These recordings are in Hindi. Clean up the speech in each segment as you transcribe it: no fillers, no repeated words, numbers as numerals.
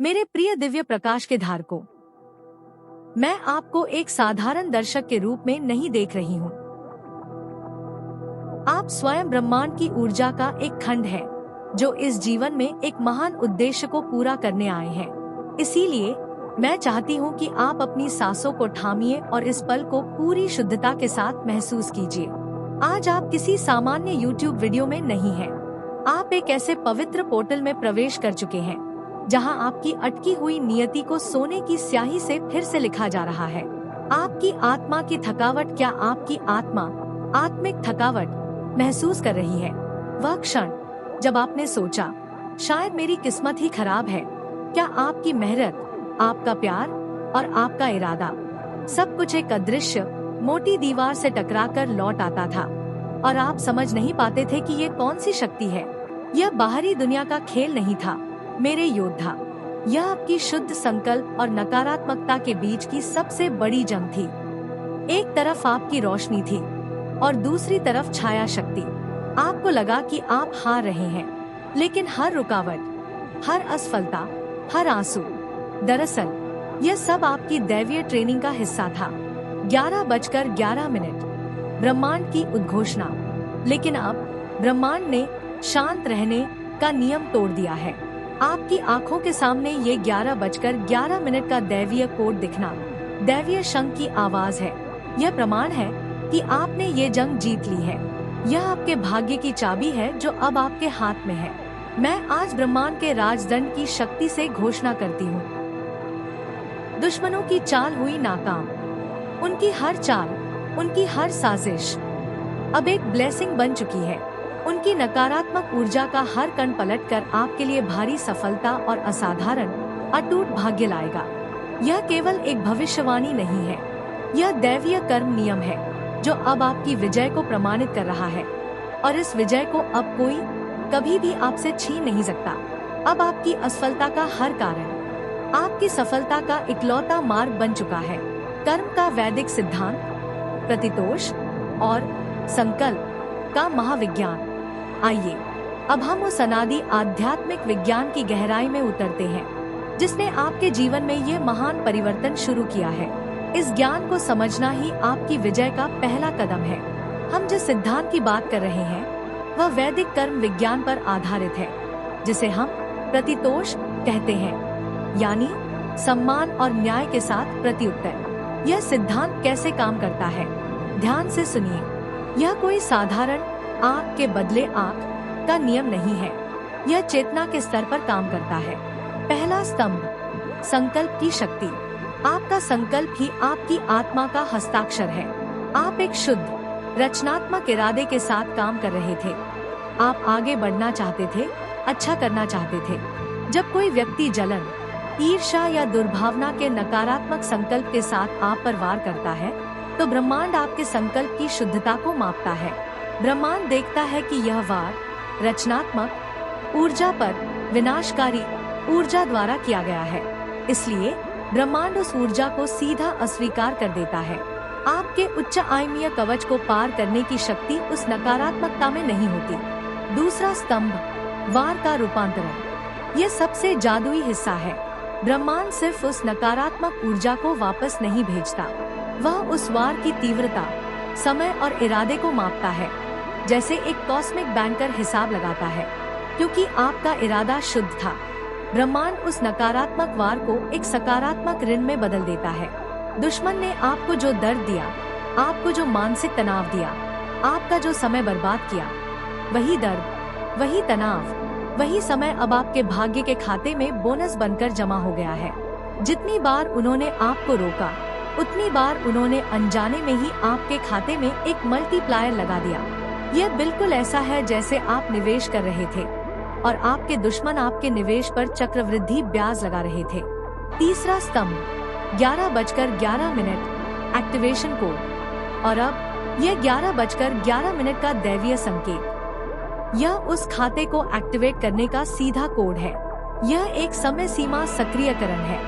मेरे प्रिय दिव्य प्रकाश के धारकों, मैं आपको एक साधारण दर्शक के रूप में नहीं देख रही हूँ। आप स्वयं ब्रह्मांड की ऊर्जा का एक खंड है, जो इस जीवन में एक महान उद्देश्य को पूरा करने आए हैं। इसीलिए मैं चाहती हूँ कि आप अपनी सांसों को थामिए और इस पल को पूरी शुद्धता के साथ महसूस कीजिए। आज आप किसी सामान्य YouTube वीडियो में नहीं हैं। आप एक ऐसे पवित्र पोर्टल में प्रवेश कर चुके हैं, जहां आपकी अटकी हुई नियति को सोने की स्याही से फिर से लिखा जा रहा है। आपकी आत्मा की थकावट, क्या आपकी आत्मा आत्मिक थकावट महसूस कर रही है? वह क्षण जब आपने सोचा, शायद मेरी किस्मत ही खराब है। क्या आपकी मेहनत, आपका प्यार और आपका इरादा, सब कुछ एक अदृश्य मोटी दीवार से टकराकर लौट आता था और आप समझ नहीं पाते थे कि ये कौन सी शक्ति है? यह बाहरी दुनिया का खेल नहीं था मेरे योद्धा। यह आपकी शुद्ध संकल्प और नकारात्मकता के बीच की सबसे बड़ी जंग थी। एक तरफ आपकी रोशनी थी और दूसरी तरफ छाया शक्ति। आपको लगा कि आप हार रहे हैं, लेकिन हर रुकावट, हर असफलता, हर आंसू, दरअसल यह सब आपकी दैवीय ट्रेनिंग का हिस्सा था। 11:11 ब्रह्मांड की उद्घोषणा। लेकिन अब ब्रह्मांड ने शांत रहने का नियम तोड़ दिया है। आपकी आंखों के सामने ये 11:11 का दैवीय कोड दिखना, दैवीय शंख की आवाज है। यह प्रमाण है कि आपने ये जंग जीत ली है। यह आपके भाग्य की चाबी है जो अब आपके हाथ में है। मैं आज ब्रह्मांड के राजदंड की शक्ति से घोषणा करती हूँ। दुश्मनों की चाल हुई नाकाम। उनकी हर चाल, उनकी हर साजिश अब एक ब्लेसिंग बन चुकी है। उनकी नकारात्मक ऊर्जा का हर कण पलटकर आपके लिए भारी सफलता और असाधारण अटूट भाग्य लाएगा। यह केवल एक भविष्यवाणी नहीं है, यह दैवीय कर्म नियम है जो अब आपकी विजय को प्रमाणित कर रहा है। और इस विजय को अब कोई कभी भी आपसे छीन नहीं सकता। अब आपकी असफलता का हर कारण आपकी सफलता का इकलौता मार्ग बन चुका है। कर्म का वैदिक सिद्धांत, प्रतितोष और संकल्प का महाविज्ञान। आइए अब हम उस अनादि आध्यात्मिक विज्ञान की गहराई में उतरते हैं, जिसने आपके जीवन में ये महान परिवर्तन शुरू किया है। इस ज्ञान को समझना ही आपकी विजय का पहला कदम है। हम जिस सिद्धांत की बात कर रहे हैं, वह वैदिक कर्म विज्ञान पर आधारित है, जिसे हम प्रतितोष कहते हैं, यानी सम्मान और न्याय के साथ प्रत्युत्तर। यह सिद्धांत कैसे काम करता है? ध्यान से सुनिए। यह कोई साधारण आँख के बदले आँख का नियम नहीं है। यह चेतना के स्तर पर काम करता है। पहला स्तंभ, संकल्प की शक्ति। आपका संकल्प ही आपकी आत्मा का हस्ताक्षर है। आप एक शुद्ध, रचनात्मक इरादे के साथ काम कर रहे थे। आप आगे बढ़ना चाहते थे, अच्छा करना चाहते थे। जब कोई व्यक्ति जलन, ईर्ष्या या दुर्भावना के नकारात्मक संकल्प के साथ आप पर वार करता है, तो ब्रह्मांड आपके संकल्प की शुद्धता को मापता है। ब्रह्मांड देखता है कि यह वार रचनात्मक ऊर्जा पर विनाशकारी ऊर्जा द्वारा किया गया है। इसलिए ब्रह्मांड उस ऊर्जा को सीधा अस्वीकार कर देता है। आपके उच्च आयमीय कवच को पार करने की शक्ति उस नकारात्मकता में नहीं होती। दूसरा स्तंभ, वार का रूपांतरण। यह सबसे जादुई हिस्सा है। ब्रह्मांड सिर्फ उस नकारात्मक ऊर्जा को वापस नहीं भेजता, वह उस वार की तीव्रता, समय और इरादे को मापता है, जैसे एक कॉस्मिक बैंकर हिसाब लगाता है। क्योंकि आपका इरादा शुद्ध था, ब्रह्मांड उस नकारात्मक वार को एक सकारात्मक ऋण में बदल देता है। दुश्मन ने आपको जो दर्द दिया, आपको जो मानसिक तनाव दिया, आपका जो समय बर्बाद किया, वही दर्द, वही तनाव, वही समय अब आपके भाग्य के खाते में बोनस बनकर जमा हो गया है। जितनी बार उन्होंने आपको रोका, उतनी बार उन्होंने अनजाने में ही आपके खाते में एक मल्टीप्लायर लगा दिया। यह बिल्कुल ऐसा है जैसे आप निवेश कर रहे थे और आपके दुश्मन आपके निवेश पर चक्रवृद्धि ब्याज लगा रहे थे। तीसरा स्तंभ, 11:11 एक्टिवेशन कोड। और अब यह 11:11 का दैवीय संकेत। यह उस खाते को एक्टिवेट करने का सीधा कोड है। यह एक समय सीमा सक्रियकरण है।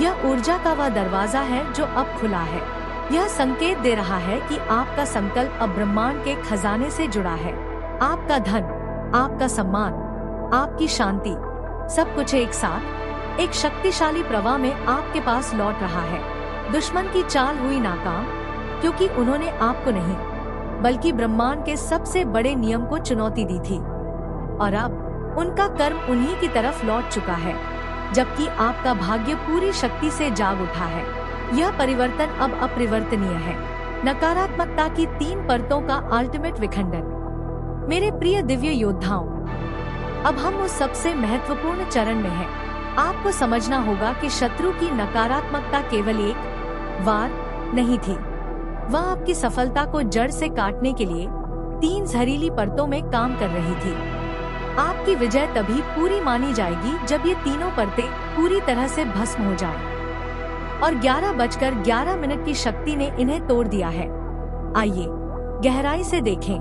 यह ऊर्जा का वह दरवाजा है जो अब खुला है। यह संकेत दे रहा है कि आपका संकल्प अब ब्रह्मांड के खजाने से जुड़ा है। आपका धन, आपका सम्मान, आपकी शांति, सब कुछ एक साथ एक शक्तिशाली प्रवाह में आपके पास लौट रहा है। दुश्मन की चाल हुई नाकाम, क्योंकि उन्होंने आपको नहीं बल्कि ब्रह्मांड के सबसे बड़े नियम को चुनौती दी थी। और अब उनका कर्म उन्हीं की तरफ लौट चुका है, जबकि आपका भाग्य पूरी शक्ति से जाग उठा है। यह परिवर्तन अब अपरिवर्तनीय है। नकारात्मकता की 3 परतों का अल्टीमेट विखंडन। मेरे प्रिय दिव्य योद्धाओं, अब हम उस सबसे महत्वपूर्ण चरण में हैं। आपको समझना होगा कि शत्रु की नकारात्मकता केवल एक वार नहीं थी। वह आपकी सफलता को जड़ से काटने के लिए 3 जहरीली परतों में काम कर रही थी। आपकी विजय तभी पूरी मानी जाएगी जब ये तीनों परतें पूरी तरह से भस्म हो जाएं। और 11:11 की शक्ति ने इन्हें तोड़ दिया है। आइए गहराई से देखें।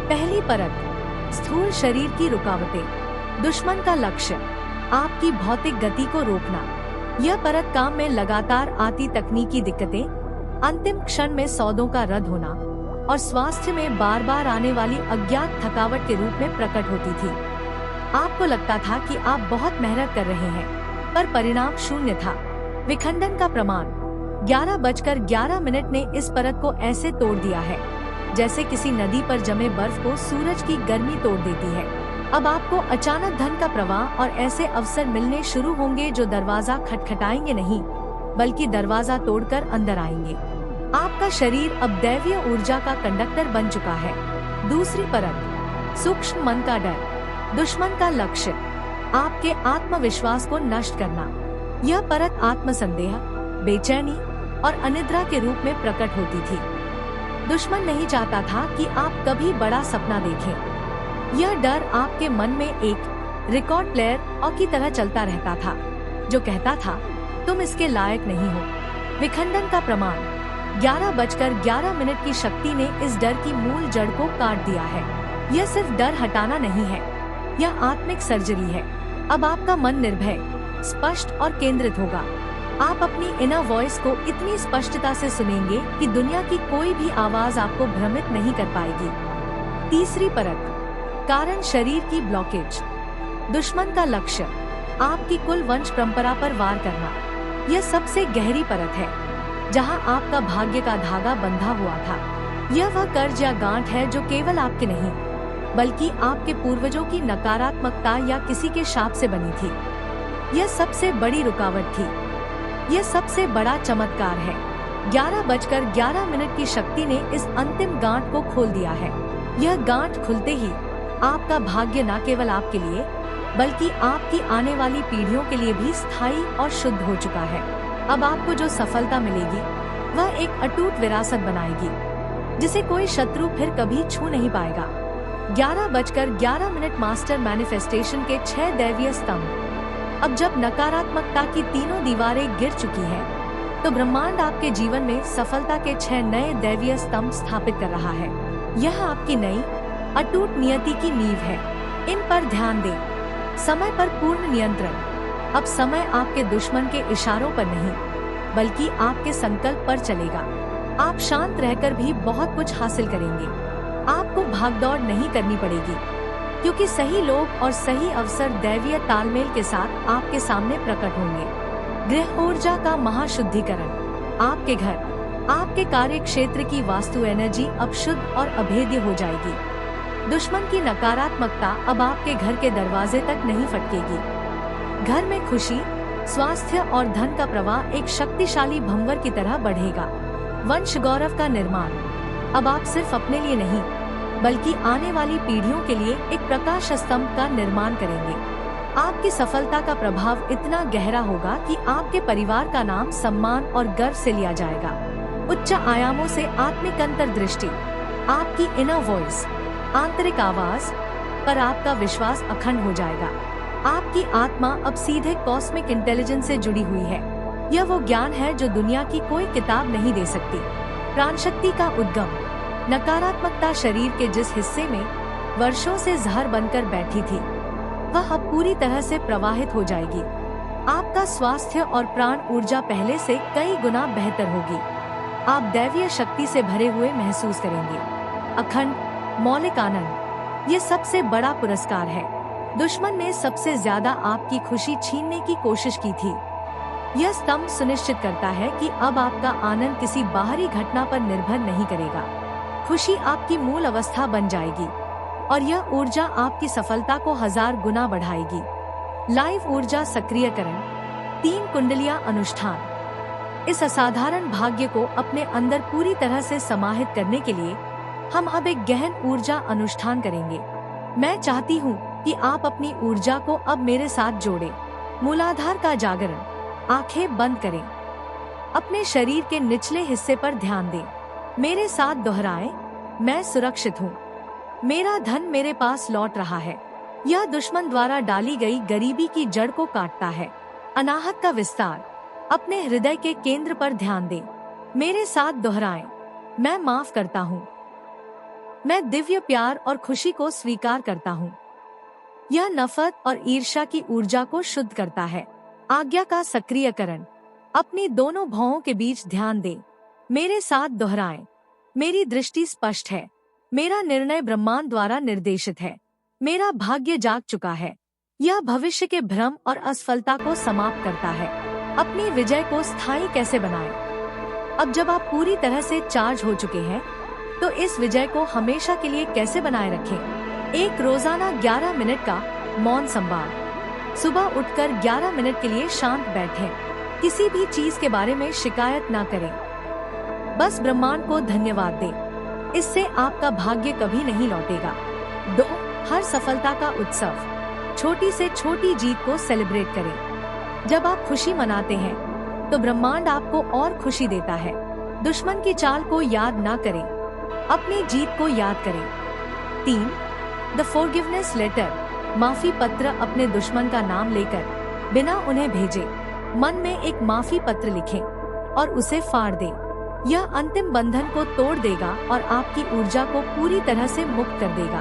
पहली परत, स्थूल शरीर की रुकावटें। दुश्मन का लक्ष्य आपकी भौतिक गति को रोकना। यह परत काम में लगातार आती तकनीकी दिक्कतें, अंतिम क्षण में सौदों का रद्द होना और स्वास्थ्य में बार बार आने वाली अज्ञात थकावट के रूप में प्रकट होती थी। आपको लगता था कि आप बहुत मेहनत कर रहे हैं, पर परिणाम शून्य था। विखंडन का प्रमाण 11:11 ने इस परत को ऐसे तोड़ दिया है जैसे किसी नदी पर जमे बर्फ को सूरज की गर्मी तोड़ देती है। अब आपको अचानक धन का प्रवाह और ऐसे अवसर मिलने शुरू होंगे जो दरवाजा खटखटाएंगे नहीं, बल्कि दरवाजा तोड़कर अंदर आएंगे। आपका शरीर अब दैवीय ऊर्जा का कंडक्टर बन चुका है। दूसरी परत, सूक्ष्म मन का डर। दुश्मन का लक्ष्य आपके आत्मविश्वास को नष्ट करना। यह परत आत्मसंदेह, बेचैनी और अनिद्रा के रूप में प्रकट होती थी। दुश्मन नहीं चाहता था कि आप कभी बड़ा सपना देखें। यह डर आपके मन में एक रिकॉर्ड प्लेयर और की तरह चलता रहता था, जो कहता था तुम इसके लायक नहीं हो। विखंडन का प्रमाण 11:11 की शक्ति ने इस डर की मूल जड़ को काट दिया है। यह सिर्फ डर हटाना नहीं है, यह आत्मिक सर्जरी है। अब आपका मन निर्भय, स्पष्ट और केंद्रित होगा। आप अपनी इनर वॉइस को इतनी स्पष्टता से सुनेंगे कि दुनिया की कोई भी आवाज आपको भ्रमित नहीं कर पाएगी। तीसरी परत, कारण शरीर की ब्लॉकेज। दुश्मन का लक्ष्य आपकी कुल वंश परंपरा पर वार करना। यह सबसे गहरी परत है, जहां आपका भाग्य का धागा बंधा हुआ था। यह वह कर्ज या गांठ है जो केवल आपके नहीं, बल्कि आपके पूर्वजों की नकारात्मकता या किसी के शाप से बनी थी। यह सबसे बड़ी रुकावट थी। यह सबसे बड़ा चमत्कार है। 11:11 की शक्ति ने इस अंतिम गांठ को खोल दिया है। यह गांठ खुलते ही आपका भाग्य न केवल आपके लिए, बल्कि आपकी आने वाली पीढ़ियों के लिए भी स्थायी और शुद्ध हो चुका है। अब आपको जो सफलता मिलेगी, वह एक अटूट विरासत बनाएगी, जिसे कोई शत्रु फिर कभी छू नहीं पाएगा। 11:11 मास्टर मैनिफेस्टेशन के 6 दैवीय स्तंभ। अब जब नकारात्मकता की तीनों दीवारें गिर चुकी हैं, तो ब्रह्मांड आपके जीवन में सफलता के 6 नए दैवीय स्तंभ स्थापित कर रहा है। यह आपकी नई अटूट नियति की नींव है। इन पर ध्यान दें। समय पर पूर्ण नियंत्रण। अब समय आपके दुश्मन के इशारों पर नहीं, बल्कि आपके संकल्प पर चलेगा। आप शांत रहकर भी बहुत कुछ हासिल करेंगे। आपको भागदौड़ नहीं करनी पड़ेगी, क्योंकि सही लोग और सही अवसर दैवीय तालमेल के साथ आपके सामने प्रकट होंगे। गृह ऊर्जा का महाशुद्धिकरण। आपके घर, आपके कार्य क्षेत्र की वास्तु एनर्जी अब शुद्ध और अभेद्य हो जाएगी। दुश्मन की नकारात्मकता अब आपके घर के दरवाजे तक नहीं फटकेगी। घर में खुशी, स्वास्थ्य और धन का प्रवाह एक शक्तिशाली भंवर की तरह बढ़ेगा। वंश गौरव का निर्माण। अब आप सिर्फ अपने लिए नहीं, बल्कि आने वाली पीढ़ियों के लिए एक प्रकाश स्तंभ का निर्माण करेंगे। आपकी सफलता का प्रभाव इतना गहरा होगा कि आपके परिवार का नाम सम्मान और गर्व से लिया जाएगा। उच्च आयामों से आत्मिक अंतर्दृष्टि। आपकी इनर वॉइस, आंतरिक आवाज पर आपका विश्वास अखंड हो जाएगा। आपकी आत्मा अब सीधे कॉस्मिक इंटेलिजेंस से जुड़ी हुई है। यह वो ज्ञान है जो दुनिया की कोई किताब नहीं दे सकती। प्राण शक्ति का उद्गम। नकारात्मकता शरीर के जिस हिस्से में वर्षों से जहर बनकर बैठी थी, वह अब पूरी तरह से प्रवाहित हो जाएगी। आपका स्वास्थ्य और प्राण ऊर्जा पहले से कई गुना बेहतर होगी। आप दैवीय शक्ति से भरे हुए महसूस करेंगे। अखंड मौलिक आनंद, ये सबसे बड़ा पुरस्कार है। दुश्मन ने सबसे ज्यादा आपकी खुशी छीनने की कोशिश की थी। यह स्तंभ सुनिश्चित करता है कि अब आपका आनंद किसी बाहरी घटना पर निर्भर नहीं करेगा। खुशी आपकी मूल अवस्था बन जाएगी और यह ऊर्जा आपकी सफलता को 1000 गुना बढ़ाएगी। लाइव ऊर्जा सक्रियकरण 3 कुंडलियां अनुष्ठान। इस असाधारण भाग्य को अपने अंदर पूरी तरह से समाहित करने के लिए हम अब एक गहन ऊर्जा अनुष्ठान करेंगे। मैं चाहती हूँ कि आप अपनी ऊर्जा को अब मेरे साथ जोड़ें। मूलाधार का जागरण। आंखें बंद करें। अपने शरीर के निचले हिस्से पर ध्यान दें। मेरे साथ दोहराएं, मैं सुरक्षित हूँ। मेरा धन मेरे पास लौट रहा है। यह दुश्मन द्वारा डाली गई गरीबी की जड़ को काटता है। अनाहत का विस्तार। अपने हृदय के केंद्र पर ध्यान दें। मेरे साथ दोहराएं, मैं माफ करता हूँ। मैं दिव्य प्यार और खुशी को स्वीकार करता हूँ। यह नफरत और ईर्ष्या की ऊर्जा को शुद्ध करता है। आज्ञा का सक्रियकरण। अपनी दोनों भौहों के बीच ध्यान दें। मेरे साथ दोहराएं, मेरी दृष्टि स्पष्ट है। मेरा निर्णय ब्रह्मांड द्वारा निर्देशित है। मेरा भाग्य जाग चुका है। यह भविष्य के भ्रम और असफलता को समाप्त करता है। अपनी विजय को स्थायी कैसे बनाएं? अब जब आप पूरी तरह से चार्ज हो चुके हैं, तो इस विजय को हमेशा के लिए कैसे बनाए रखें? एक रोजाना 11 मिनट का मौन संवाद। सुबह उठकर 11 मिनट के लिए शांत बैठें। किसी भी चीज के बारे में शिकायत ना करें। बस ब्रह्मांड को धन्यवाद दें। इससे आपका भाग्य कभी नहीं लौटेगा। 2. हर सफलता का उत्सव। छोटी से छोटी जीत को सेलिब्रेट करें। जब आप खुशी मनाते हैं, तो ब्रह्मांड आपको और खुशी देता है। दुश्मन की चाल को याद ना करें, अपनी जीत को याद करें। 3. The forgiveness letter. माफी पत्र अपने दुश्मन का नाम लेकर बिना उन्हें भेजे मन में एक माफी पत्र लिखें और उसे फाड़ दें। यह अंतिम बंधन को तोड़ देगा और आपकी ऊर्जा को पूरी तरह से मुक्त कर देगा।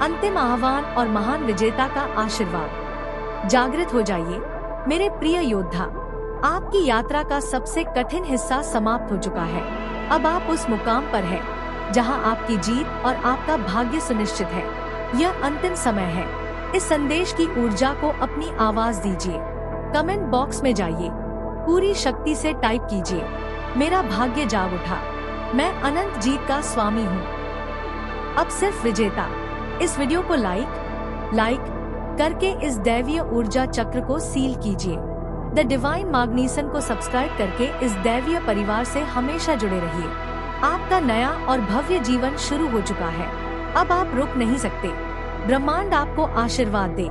अंतिम आह्वान और महान विजेता का आशीर्वाद। जागृत हो जाइए मेरे प्रिय योद्धा। आपकी यात्रा का सबसे कठिन हिस्सा समाप्त हो चुका है। अब आप उस मुकाम पर हैं जहां आपकी जीत और आपका भाग्य सुनिश्चित है। यह अंतिम समय है। इस संदेश की ऊर्जा को अपनी आवाज दीजिए। कमेंट बॉक्स में जाइए, पूरी शक्ति से टाइप कीजिए, मेरा भाग्य जाग उठा। मैं अनंत जीत का स्वामी हूँ। अब सिर्फ विजेता। इस वीडियो को लाइक करके इस दैवीय ऊर्जा चक्र को सील कीजिए। द डिवाइन मैग्नेशन को सब्सक्राइब करके इस दैवीय परिवार से हमेशा जुड़े रहिए। आपका नया और भव्य जीवन शुरू हो चुका है। अब आप रुक नहीं सकते। ब्रह्मांड आपको आशीर्वाद दे।